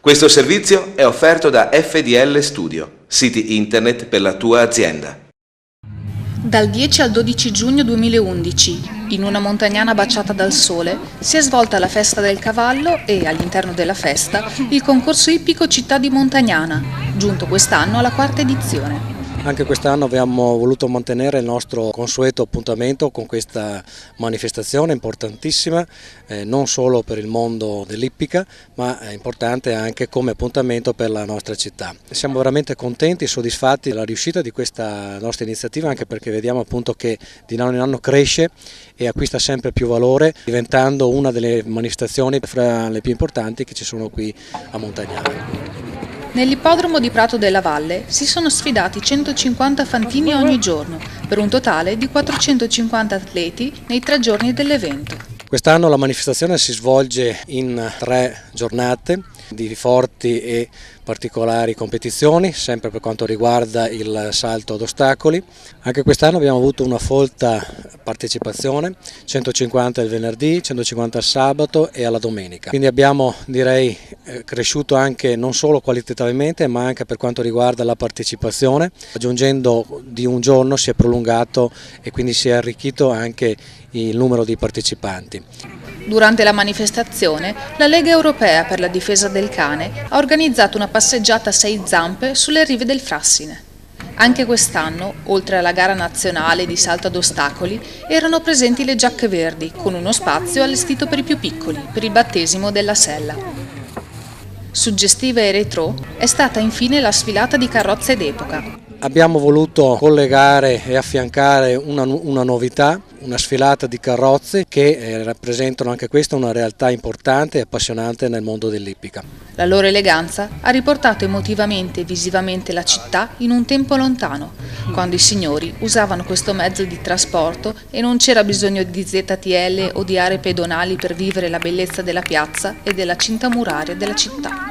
Questo servizio è offerto da FDL Studio, siti internet per la tua azienda. Dal 10 al 12 giugno 2011, in una montagnana baciata dal sole, si è svolta la festa del cavallo e, all'interno della festa, il concorso ippico Città di Montagnana, giunto quest'anno alla quarta edizione. Anche quest'anno abbiamo voluto mantenere il nostro consueto appuntamento con questa manifestazione importantissima, non solo per il mondo dell'ippica, ma è importante anche come appuntamento per la nostra città. Siamo veramente contenti e soddisfatti della riuscita di questa nostra iniziativa, anche perché vediamo appunto che di anno in anno cresce e acquista sempre più valore, diventando una delle manifestazioni fra le più importanti che ci sono qui a Montagnana. Nell'ippodromo di Prato della Valle si sono sfidati 150 fantini ogni giorno, per un totale di 450 atleti nei 3 giorni dell'evento. Quest'anno la manifestazione si svolge in 3 giornate di forti e particolari competizioni, sempre per quanto riguarda il salto ad ostacoli. Anche quest'anno abbiamo avuto una folta partecipazione, 150 il venerdì, 150 il sabato e alla domenica. Quindi abbiamo, direi, cresciuto anche non solo qualitativamente ma anche per quanto riguarda la partecipazione. Aggiungendo di un giorno si è prolungato e quindi si è arricchito anche il numero di partecipanti. Durante la manifestazione, la Lega Europea per la Difesa del Cane ha organizzato una passeggiata a 6 zampe sulle rive del Frassine. Anche quest'anno, oltre alla gara nazionale di salto ad ostacoli, erano presenti le giacche verdi, con uno spazio allestito per i più piccoli, per il battesimo della sella. Suggestiva e retro è stata infine la sfilata di carrozze d'epoca. Abbiamo voluto collegare e affiancare una novità, una sfilata di carrozze che rappresentano anche questa una realtà importante e appassionante nel mondo dell'ippica. La loro eleganza ha riportato emotivamente e visivamente la città in un tempo lontano, quando i signori usavano questo mezzo di trasporto e non c'era bisogno di ZTL o di aree pedonali per vivere la bellezza della piazza e della cinta muraria della città.